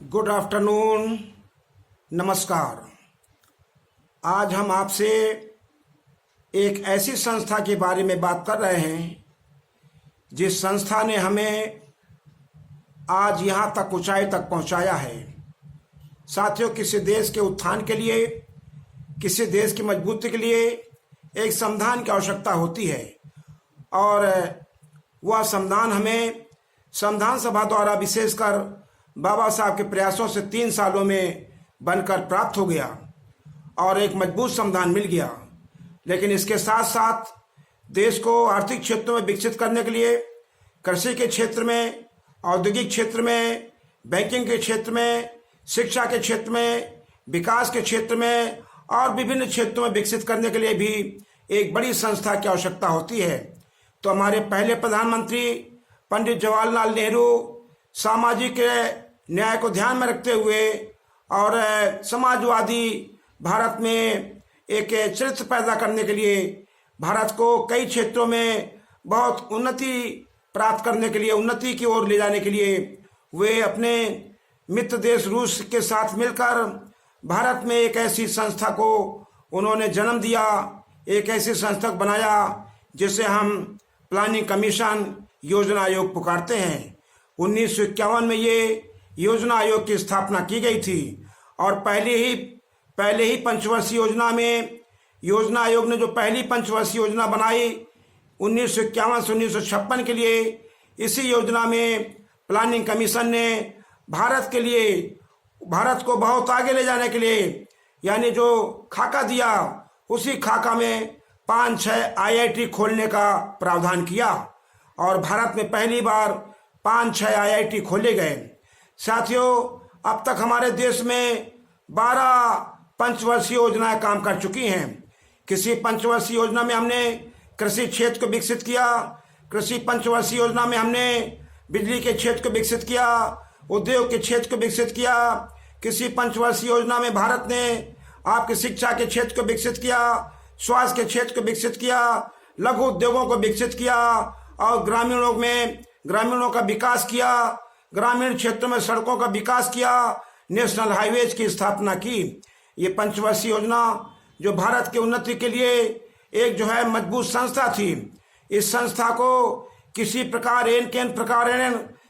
Good afternoon, नमस्कार। आज हम आपसे एक ऐसी संस्था के बारे में बात कर रहे हैं जिस संस्था ने हमें आज यहाँ तक ऊंचाई तक पहुँचाया है। साथियों, किसी देश के उत्थान के लिए, किसी देश की मजबूती के लिए एक संविधान की आवश्यकता होती है और वह संविधान हमें संविधान सभा द्वारा विशेषकर बाबा साहब के प्रयासों से 3 सालों में बनकर प्राप्त हो गया और एक मजबूत संविधान मिल गया। लेकिन इसके साथ साथ देश को आर्थिक क्षेत्रों में विकसित करने के लिए, कृषि के क्षेत्र में, औद्योगिक क्षेत्र में, बैंकिंग के क्षेत्र में, शिक्षा के क्षेत्र में, विकास के क्षेत्र में और विभिन्न क्षेत्रों में विकसित करने के लिए भी एक बड़ी संस्था की आवश्यकता होती है। तो हमारे पहले प्रधानमंत्री पंडित जवाहरलाल नेहरू सामाजिक न्याय को ध्यान में रखते हुए और समाजवादी भारत में एक चरित्र पैदा करने के लिए, भारत को कई क्षेत्रों में बहुत उन्नति प्राप्त करने के लिए, उन्नति की ओर ले जाने के लिए वे अपने मित्र देश रूस के साथ मिलकर भारत में एक ऐसी संस्था को उन्होंने जन्म दिया, एक ऐसी संस्था बनाया जिसे हम प्लानिंग कमीशन योजना आयोग पुकारते हैं। 1951 में ये योजना आयोग की स्थापना की गई थी और पहले ही पंचवर्षीय योजना में योजना आयोग ने जो पहली पंचवर्षीय योजना बनाई 1951 से 1956 के लिए, इसी योजना में प्लानिंग कमीशन ने भारत के लिए, भारत को बहुत आगे ले जाने के लिए, यानी जो खाका दिया उसी खाका में 5-6 IIT खोलने का प्रावधान किया और भारत में पहली बार 5-6 IIT खोले गए। साथियों, अब तक हमारे देश में 12 पंचवर्षीय योजनाएं काम कर चुकी हैं। किसी पंचवर्षीय योजना में हमने कृषि क्षेत्र को विकसित किया, कृषि पंचवर्षीय योजना में हमने बिजली के क्षेत्र को विकसित किया, उद्योग के क्षेत्र को विकसित किया। किसी पंचवर्षीय योजना में भारत ने आपकी शिक्षा के क्षेत्र को विकसित किया, स्वास्थ्य के क्षेत्र को विकसित किया, लघु उद्योगों को विकसित किया और ग्रामीणों का विकास किया, ग्रामीण क्षेत्रों में सड़कों का विकास किया, नेशनल हाईवेज की स्थापना की। ये पंचवर्षीय योजना जो भारत की उन्नति के लिए एक जो है मजबूत संस्था थी, इस संस्था को किसी प्रकार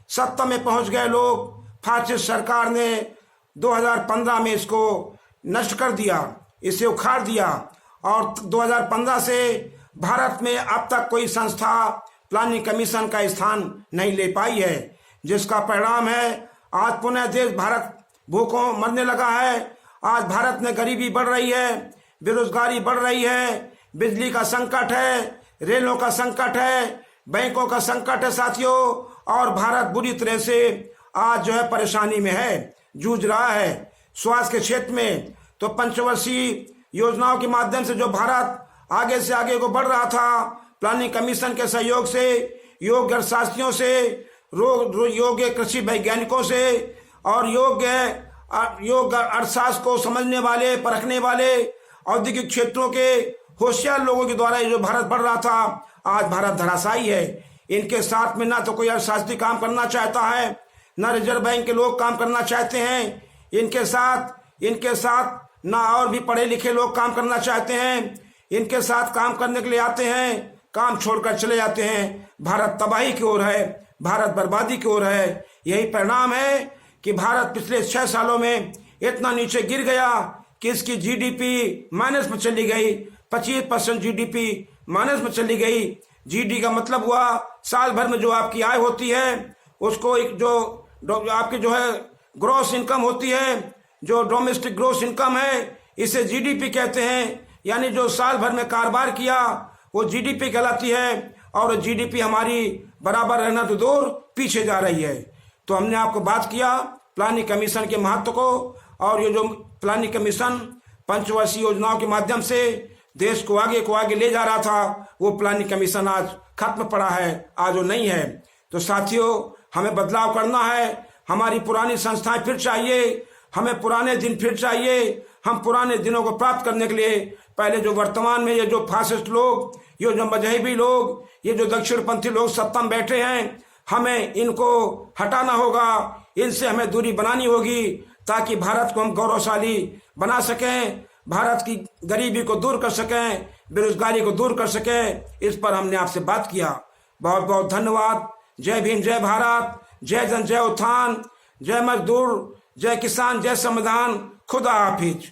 सत्ता में पहुंच गए लोग, फासिस्ट सरकार ने 2015 में इसको नष्ट कर दिया, इसे उखाड़ दिया और 2015 से भारत में अब तक कोई संस्था प्लानिंग कमीशन का स्थान नहीं ले पाई है, जिसका परिणाम है आज पुनः देश भारत भूखों मरने लगा है। आज भारत में गरीबी बढ़ रही है, बेरोजगारी बढ़ रही है, बिजली का संकट है, रेलों का संकट है, बैंकों का संकट है साथियों, और भारत बुरी तरह से आज जो है परेशानी में है, जूझ रहा है। स्वास्थ्य के क्षेत्र में तो पंचवर्षीय योजनाओं के माध्यम से जो भारत आगे से आगे को बढ़ रहा था, प्लानिंग कमीशन के सहयोग से, योग्य अर्थशास्त्रियों से, योग्य कृषि वैज्ञानिकों से और योग्य अर्थशास्त्र को समझने वाले, परखने वाले, औद्योगिक क्षेत्रों के होशियार लोगों के द्वारा जो भारत बढ़ रहा था, आज भारत धराशायी है। इनके साथ में ना तो कोई अर्थशास्त्री काम करना चाहता है, ना रिजर्व बैंक के लोग काम करना चाहते हैं। इनके साथ ना और भी पढ़े लिखे लोग काम करना चाहते हैं। इनके साथ काम करने के लिए आते हैं, काम छोड़कर चले जाते हैं। भारत तबाही की ओर है, भारत बर्बादी की ओर है। यही परिणाम है कि भारत पिछले 6 सालों में इतना नीचे गिर गया कि इसकी जीडीपी माइनस में चली गई, 25% जीडीपी माइनस में चली गई। जीडी का मतलब हुआ साल भर में जो आपकी आय होती है उसको एक जो आपकी जो है ग्रॉस इनकम होती है, जो डोमेस्टिक ग्रोस इनकम है, इसे जीडीपी कहते हैं। यानी जो साल भर में कारोबार किया वो जीडीपी कहलाती है और जीडीपी हमारी बराबर रहना तो दूर पीछे जा रही है। तो हमने आपको बात किया प्लानिंग कमीशन के महत्व को, और ये जो प्लानिंग कमीशन पंचवर्षीय योजनाओं के माध्यम से देश को आगे ले जा रहा था, वो प्लानिंग कमीशन आज खत्म पड़ा है, आज वो नहीं है। तो साथियों, हमें बदलाव करना है, हमारी पुरानी संस्थाएं फिर चाहिए, हमें पुराने दिन फिर चाहिए। हम पुराने दिनों को प्राप्त करने के लिए पहले जो वर्तमान में ये जो फासिस्ट लोग, ये जो मजहबी लोग, ये जो दक्षिणपंथी लोग सत्ता में बैठे हैं, हमें इनको हटाना होगा, इनसे हमें दूरी बनानी होगी ताकि भारत को हम गौरवशाली बना सकें, भारत की गरीबी को दूर कर सकें, बेरोजगारी को दूर कर सकें। इस पर हमने आपसे बात किया। बहुत बहुत धन्यवाद। जय भीम, जय भारत, जय जन, जय उत्थान, जय मजदूर, जय किसान, जय संविधान। खुदा हाफिज।